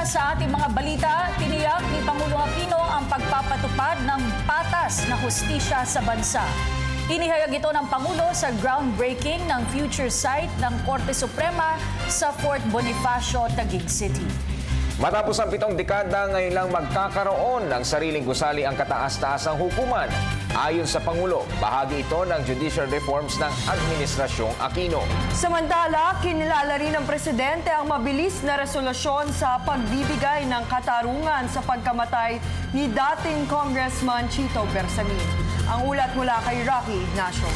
sa ating mga balita, tiniyak ni Pangulong Aquino ang pagpapatupad ng patas na hustisya sa bansa. Inihayag ito ng Pangulo sa groundbreaking ng future site ng Korte Suprema sa Fort Bonifacio, Taguig City. Matapos ang 7 dekada, ngayon lang magkakaroon ng sariling gusali ang kataas-taasang hukuman. Ayon sa Pangulo, bahagi ito ng judicial reforms ng Administrasyong Aquino. Samantala, kinilala rin ng Presidente ang mabilis na resolusyon sa pagbibigay ng katarungan sa pagkamatay ni dating Congressman Chito Bersamin. Ang ulat mula kay Rocky Ignacio.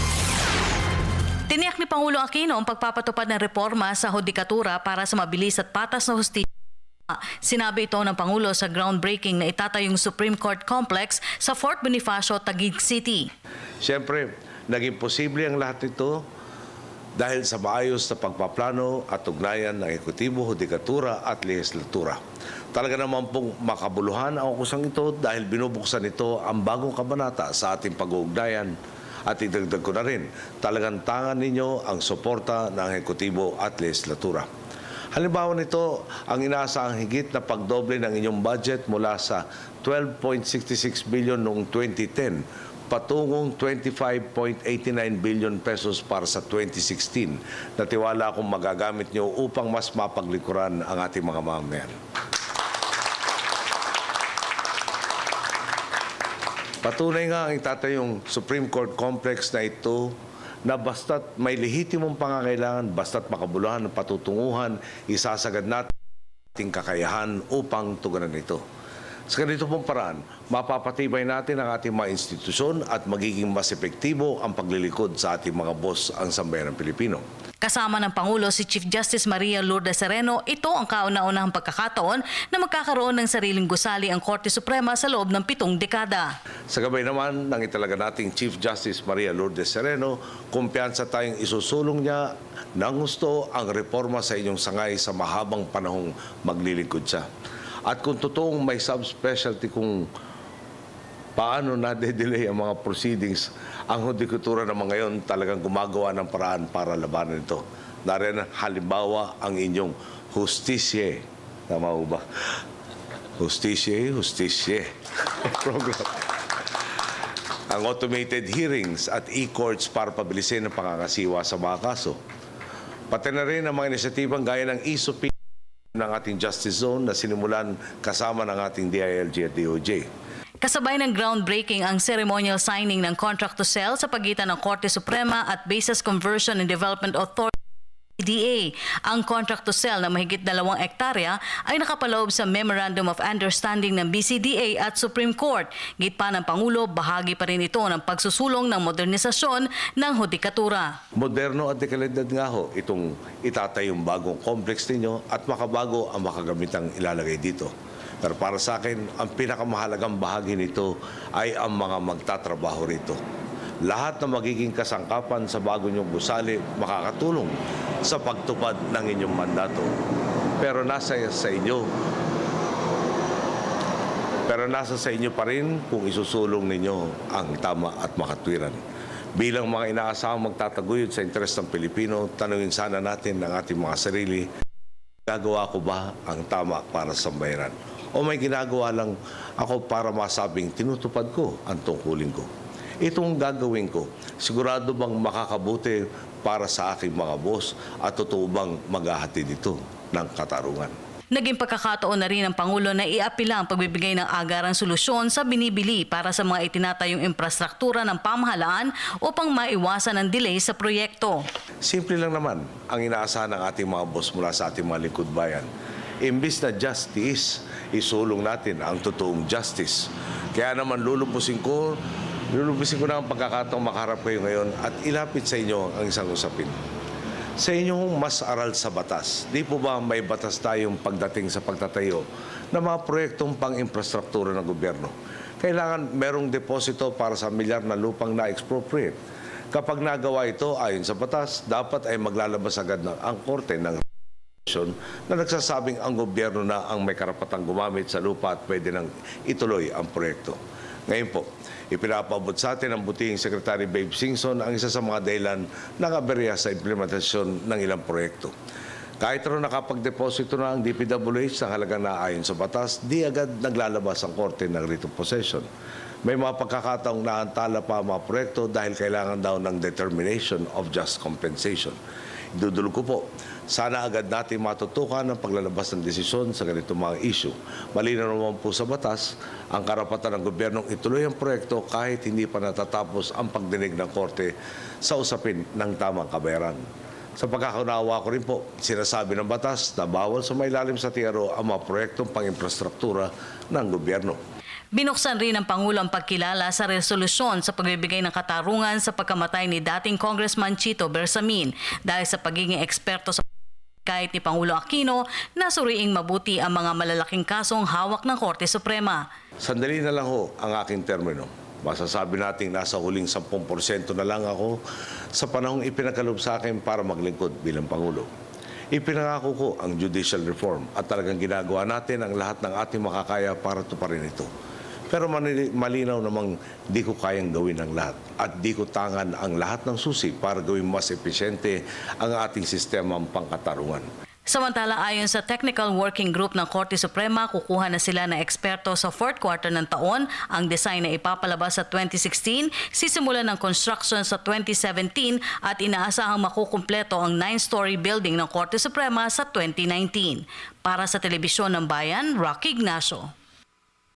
Tiniyak ni Pangulo Aquino ang pagpapatupad ng reforma sa hudikatura para sa mabilis at patas na hustisya. Sinabi ito ng Pangulo sa groundbreaking na itatayong Supreme Court Complex sa Fort Bonifacio, Taguig City. Siyempre, naging posible ang lahat ito dahil sa maayos na pagpaplano at ugnayan ng Ekutibo, Hudikatura at Lehislatura. Talaga naman pong makabuluhan ang kusang ito dahil binubuksan ito ang bagong kabanata sa ating pag-uugnayan. At idagdag ko na rin, talagang tangan ninyo ang suporta ng Ekutibo at Lehislatura. Halimbawa nito, ang inaasahang higit na pagdoble ng inyong budget mula sa 12.66 billion noong 2010 patungong 25.89 billion pesos para sa 2016 na tiwala akong magagamit nyo upang mas mapaglikuran ang ating mga mamamayan. Patunay nga ang itatayong Supreme Court Complex na ito na basta't may lehitimong pangangailangan, basta't makabuluhan ng patutunguhan, isasagad natin ating kakayahan upang tugunan ito. Sa ganito pong paraan, mapapatibay natin ang ating mga institusyon at magiging mas epektibo ang paglilikod sa ating mga boss ang sambayanang Pilipino. Kasama ng Pangulo si Chief Justice Maria Lourdes Sereno, ito ang kauna-unahang pagkakataon na magkakaroon ng sariling gusali ang Korte Suprema sa loob ng 7 dekada. Sa gabay naman ng italaga nating Chief Justice Maria Lourdes Sereno, kumpiyansa tayong isusulong niya ng gusto ang reforma sa inyong sangay sa mahabang panahong maglilingkod siya. At kung totoong may subspecialty kung paano na-delay ang mga proceedings, ang hudikatura naman ngayon talagang gumagawa ng paraan para labanan ito. Nariyan halimbawa ang inyong Justisye. Tama ba? Justisye program. Ang automated hearings at e-courts para pabilisin ang pangangasiwa sa mga kaso. Pati na rin ang mga inisyatibang gaya ng e-subpoena ng ating Justice Zone na sinimulan kasama ng ating DILG at DOJ. Kasabay ng groundbreaking ang ceremonial signing ng contract to sell sa pagitan ng Korte Suprema at Bases Conversion and Development Authority BCDA. Ang contract to sell na mahigit 2 hektarya ay nakapaloob sa Memorandum of Understanding ng BCDA at Supreme Court. Git pa ng Pangulo, bahagi pa rin ito ng pagsusulong ng modernisasyon ng hudikatura. Moderno at dekalidad nga ho itong itatayong bagong complex ninyo at makabago ang makagamitang ilalagay dito. Pero para sa akin, ang pinakamahalagang bahagi nito ay ang mga magtatrabaho rito. Lahat na magiging kasangkapan sa bago niyong gusali makakatulong sa pagtupad ng inyong mandato. Pero nasa sa inyo pa rin kung isusulong ninyo ang tama at makatwiran. Bilang mga inaasahang magtataguyod sa interes ng Pilipino, tanungin sana natin ang ating mga sarili, gagawa ko ba ang tama para sa sambayanan? O may ginagawa lang ako para masabing tinutupad ko ang tungkulin ko? Itong gagawin ko, sigurado bang makakabuti para sa aking mga boss at totoo bang maghahatid ito ng katarungan? Naging pagkakataon na rin ng Pangulo na iapila ang pagbibigay ng agarang solusyon sa binibili para sa mga itinatayong infrastruktura ng pamahalaan upang maiwasan ang delay sa proyekto. Simple lang naman ang inaasahan ng ating mga boss mula sa ating mga lingkod bayan. Imbis na justice, isulong natin ang totoong justice. Kaya naman lulubusin ko na ang pagkakataong makaharap kayo ngayon at ilapit sa inyo ang isang usapin. Sa inyong mas aral sa batas, di po ba may batas tayong pagdating sa pagtatayo ng mga proyektong pang-infrastruktura ng gobyerno? Kailangan merong deposito para sa milyar na lupang na-expropriate. Kapag nagawa ito ayon sa batas, dapat ay maglalabas agad ang korte ng na nagsasabing ang gobyerno na ang may karapatang gumamit sa lupa at pwede nang ituloy ang proyekto. Ngayon po, ipinapaabot sa atin ang butihing Secretary Babe Singson ang isa sa mga dahilan ng aberya sa implementasyon ng ilang proyekto. Kahit rin nakapag-deposito na ang DPWH ng halagang naayon sa batas, di agad naglalabas ang korte ng writ of possession. May mga pagkakataong naantala pa ang mga proyekto dahil kailangan daw ng determination of just compensation. Idudulog ko po, sana agad natin matutukan ang paglalabas ng desisyon sa ganitong mga issue. Malinaw naman po sa batas ang karapatan ng gobyernong ituloy ang proyekto kahit hindi pa natatapos ang pagdinig ng korte sa usapin ng tamang kabayaran. Sa pagkakaunawa ko rin po, sinasabi ng batas na bawal sumailalim sa TRO ang mga proyektong pang-infrastruktura ng gobyerno. Binuksan rin ng Pangulo ang pagkilala sa resolusyon sa pagbibigay ng katarungan sa pagkamatay ni dating Congressman Chito Bersamin dahil sa pagiging eksperto sa kahit ni Pangulo Aquino na suriing mabuti ang mga malalaking kasong hawak ng Korte Suprema. Sandali na lang ho ang aking termino. Masasabi nating nasa huling 10% na lang ako sa panahong ipinagkaloob sa akin para maglingkod bilang Pangulo. Ipinangako ko ang judicial reform at talagang ginagawa natin ang lahat ng ating makakaya para tuparin ito. Pero malinaw namang di ko kayang gawin ang lahat at di ko tangan ang lahat ng susi para gawin mas epesyente ang ating sistemang pangkatarungan. Samantala, ayon sa Technical Working Group ng Korte Suprema, kukuha na sila na eksperto sa fourth quarter ng taon. Ang design na ipapalabas sa 2016, sisimulan ng construction sa 2017 at inaasahang makukumpleto ang 9-story building ng Korte Suprema sa 2019. Para sa Telebisyon ng Bayan, Rocky Ignacio.